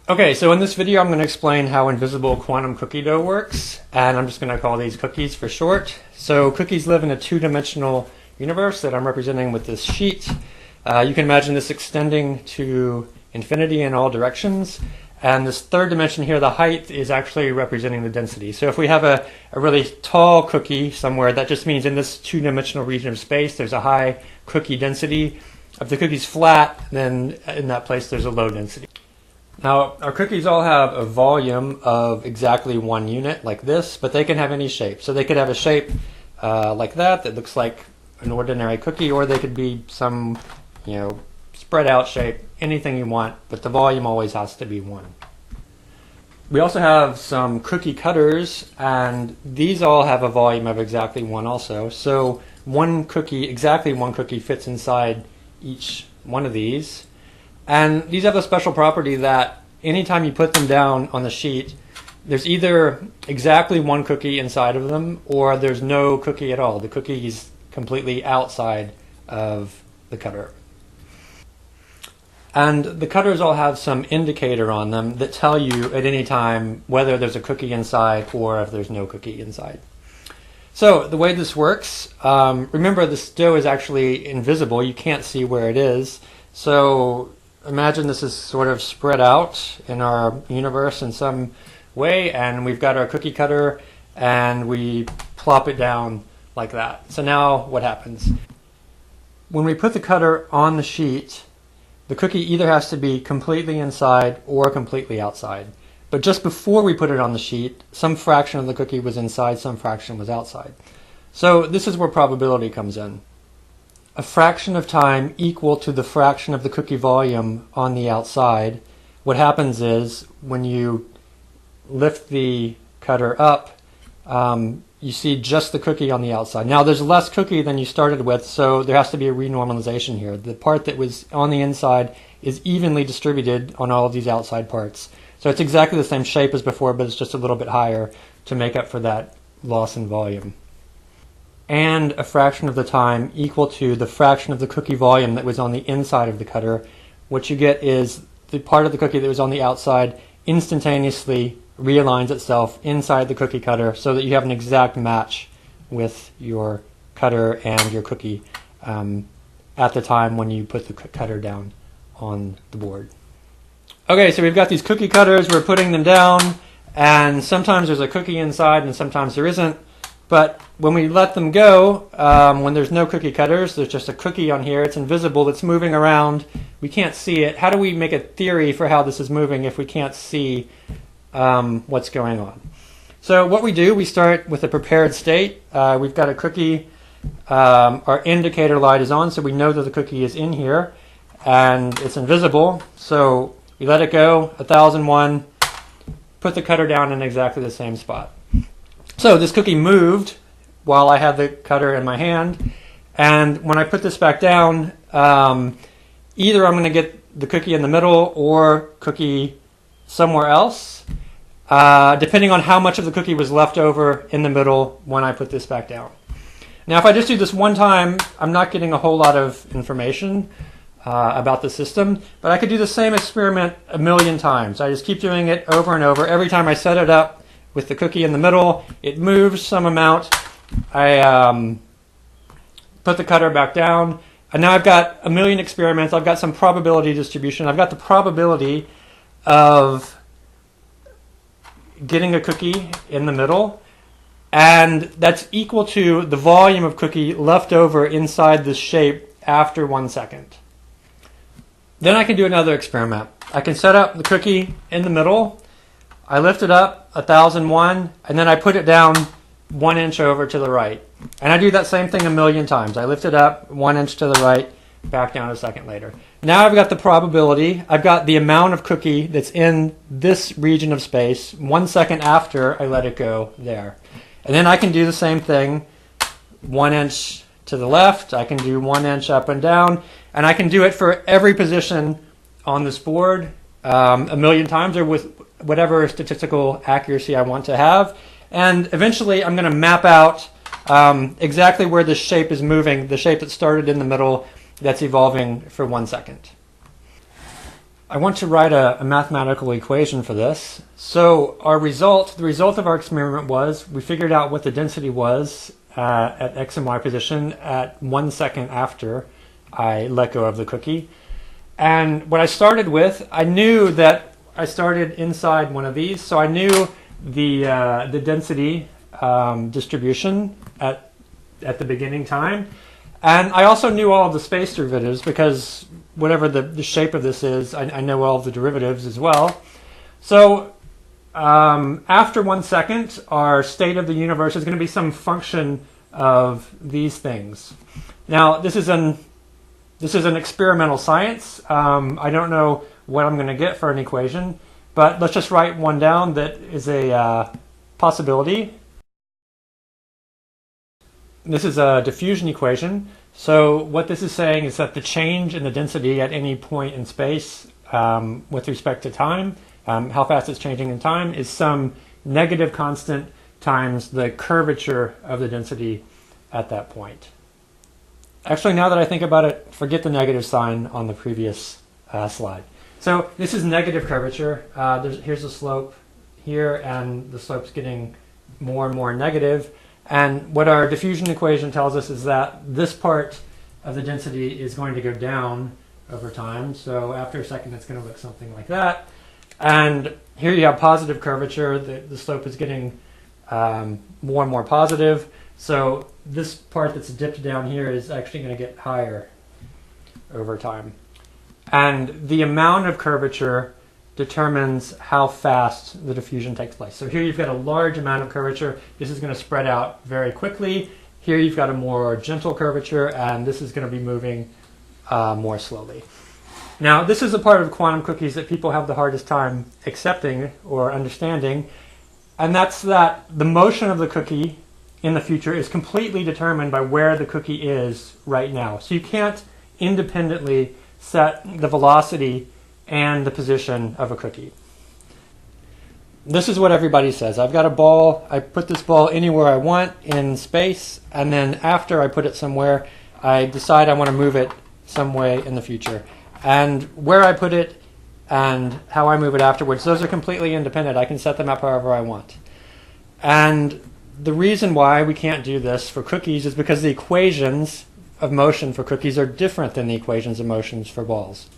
Okay, so in this video I'm going to explain how invisible quantum cookie dough works, and I'm just going to call these cookies for short. So cookies live in a two-dimensional universe that I'm representing with this sheet. You can imagine this extending to infinity in all directions, and this third dimension here, the height, is actually representing the density. So if we have a really tall cookie somewhere, that just means in this two-dimensional region of space there's a high cookie density. If the cookie's flat, then in that place there's a low density. Now, our cookies all have a volume of exactly 1 unit, like this, but they can have any shape. So they could have a shape like that looks like an ordinary cookie, or they could be some, spread out shape, anything you want, but the volume always has to be 1. We also have some cookie cutters, and these all have a volume of exactly 1 also. So exactly one cookie fits inside each one of these. And these have a special property that anytime you put them down on the sheet, there's either exactly 1 cookie inside of them, or there's no cookie at all. The cookie is completely outside of the cutter. And the cutters all have some indicator on them that tell you at any time whether there's a cookie inside or if there's no cookie inside. So the way this works, remember this dough is actually invisible. You can't see where it is. So imagine this is sort of spread out in our universe in some way, and we've got our cookie cutter, and we plop it down like that. So now what happens? When we put the cutter on the sheet, the cookie either has to be completely inside or completely outside. But just before we put it on the sheet, some fraction of the cookie was inside, some fraction was outside. So this is where probability comes in. A fraction of time equal to the fraction of the cookie volume on the outside. What happens is when you lift the cutter up, you see just the cookie on the outside. Now there's less cookie than you started with, so there has to be a renormalization here. The part that was on the inside is evenly distributed on all of these outside parts. So it's exactly the same shape as before, but it's just a little bit higher to make up for that loss in volume. And a fraction of the time equal to the fraction of the cookie volume that was on the inside of the cutter. What you get is the part of the cookie that was on the outside instantaneously realigns itself inside the cookie cutter so that you have an exact match with your cutter and your cookie at the time when you put the cutter down on the board. Okay, so we've got these cookie cutters, we're putting them down, and sometimes there's a cookie inside and sometimes there isn't. But when we let them go, when there's no cookie cutters, there's just a cookie on here, it's invisible, it's moving around, we can't see it. How do we make a theory for how this is moving if we can't see what's going on? So what we do, we start with a prepared state. We've got a cookie, our indicator light is on, so we know that the cookie is in here, and it's invisible. So we let it go, 1001, put the cutter down in exactly the same spot. So this cookie moved while I had the cutter in my hand, and when I put this back down, either I'm going to get the cookie in the middle or cookie somewhere else, depending on how much of the cookie was left over in the middle when I put this back down. Now if I just do this one time, I'm not getting a whole lot of information about the system, but I could do the same experiment a million times. I just keep doing it over and over. Every time I set it up with the cookie in the middle, it moves some amount. I put the cutter back down, and now I've got a million experiments. I've got some probability distribution. I've got the probability of getting a cookie in the middle, and that's equal to the volume of cookie left over inside this shape after 1 second. Then I can do another experiment. I can set up the cookie in the middle, I lift it up 1001, and then I put it down 1 inch over to the right. And I do that same thing a million times. I lift it up 1 inch to the right, back down a second later. Now I've got the probability, I've got the amount of cookie that's in this region of space 1 second after I let it go there. And then I can do the same thing 1 inch to the left, I can do 1 inch up and down, and I can do it for every position on this board a million times, or with whatever statistical accuracy I want to have. And eventually I'm going to map out exactly where this shape is moving, the shape that started in the middle that's evolving for 1 second. I want to write a mathematical equation for this. So the result of our experiment was we figured out what the density was at x and y position at 1 second after I let go of the cookie. And what I started with, I knew that I started inside one of these, so I knew the density distribution at the beginning time. And I also knew all of the space derivatives because whatever the shape of this is, I know all of the derivatives as well. So after 1 second, our state of the universe is going to be some function of these things. Now, this is an experimental science. I don't know what I'm going to get for an equation, but let's just write one down that is a possibility. This is a diffusion equation. So what this is saying is that the change in the density at any point in space with respect to time, how fast it's changing in time, is some negative constant times the curvature of the density at that point. Actually, now that I think about it, forget the negative sign on the previous slide. So this is negative curvature. Here's the slope here, and the slope's getting more and more negative. And what our diffusion equation tells us is that this part of the density is going to go down over time. So after a second, it's going to look something like that. And here you have positive curvature. The slope is getting more and more positive. So this part that's dipped down here is actually going to get higher over time. And the amount of curvature determines how fast the diffusion takes place. So here you've got a large amount of curvature. This is going to spread out very quickly. Here you've got a more gentle curvature, and this is going to be moving more slowly. Now, this is a part of quantum cookies that people have the hardest time accepting or understanding, and that's that the motion of the cookie in the future is completely determined by where the cookie is right now. So you can't independently set the velocity and the position of a cookie. This is what everybody says. I've got a ball, I put this ball anywhere I want in space, and then after I put it somewhere, I decide I want to move it some way in the future. And where I put it and how I move it afterwards, those are completely independent. I can set them up however I want. And the reason why we can't do this for cookies is because the equations of motion for cookies are different than the equations of motions for balls.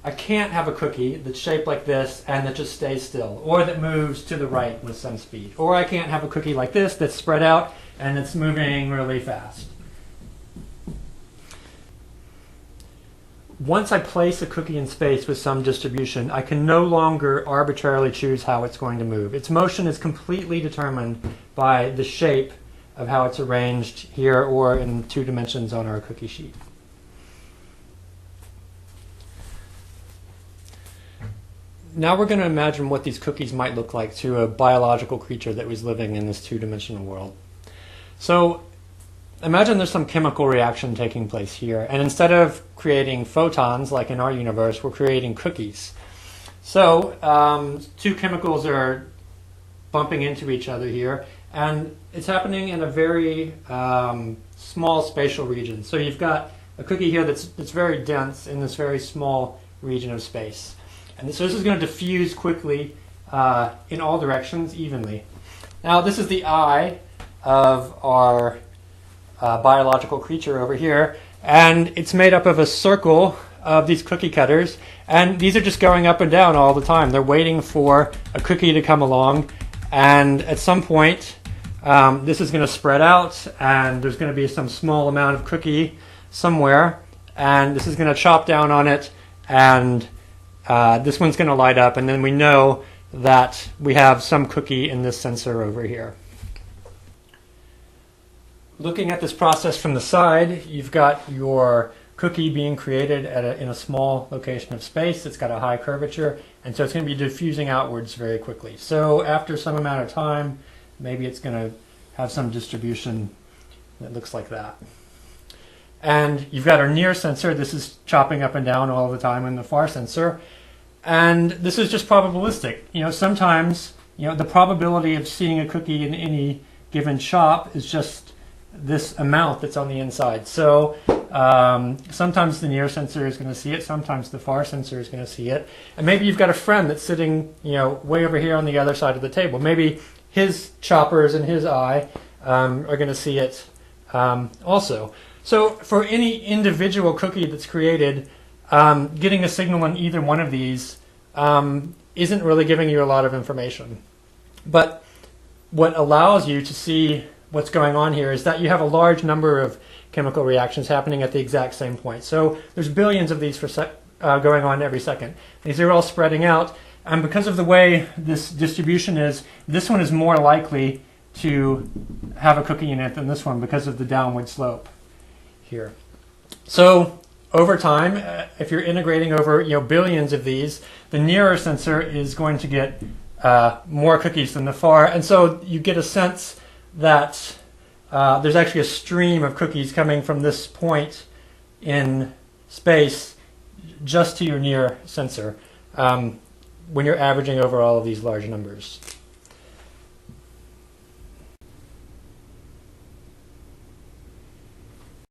I can't have a cookie that's shaped like this and that just stays still, or that moves to the right with some speed. Or I can't have a cookie like this that's spread out and it's moving really fast. Once I place a cookie in space with some distribution, I can no longer arbitrarily choose how it's going to move. Its motion is completely determined by the shape of how it's arranged here or in 2 dimensions on our cookie sheet. Now we're going to imagine what these cookies might look like to a biological creature that was living in this 2-dimensional world. So imagine there's some chemical reaction taking place here, and instead of creating photons like in our universe, we're creating cookies. So 2 chemicals are bumping into each other here, and it's happening in a very small spatial region. So you've got a cookie here that's very dense in this very small region of space. And so this is going to diffuse quickly in all directions evenly. Now this is the eye of our biological creature over here, and it's made up of a circle of these cookie cutters, and these are just going up and down all the time. They're waiting for a cookie to come along, and at some point this is going to spread out, and there's going to be some small amount of cookie somewhere, and this is going to chop down on it, and this one's going to light up, and then we know that we have some cookie in this sensor over here. Looking at this process from the side, you've got your cookie being created in a small location of space. It's got a high curvature, and so it's going to be diffusing outwards very quickly. So after some amount of time, maybe it's going to have some distribution that looks like that. And you've got our near sensor. This is chopping up and down all the time in the far sensor. And this is just probabilistic. Sometimes, the probability of seeing a cookie in any given chop is just this amount that's on the inside. So sometimes the near sensor is going to see it, sometimes the far sensor is going to see it, and maybe you've got a friend that's sitting, way over here on the other side of the table. Maybe his choppers and his eye are going to see it also. So for any individual cookie that's created, getting a signal on either one of these isn't really giving you a lot of information. But what allows you to see what's going on here is that you have a large number of chemical reactions happening at the exact same point. So there's billions of these going on every second. These are all spreading out, and because of the way this distribution is, this one is more likely to have a cookie in it than this one because of the downward slope here. So over time, if you're integrating over billions of these, the nearer sensor is going to get more cookies than the far, and so you get a sense that there's actually a stream of cookies coming from this point in space just to your near sensor when you're averaging over all of these large numbers.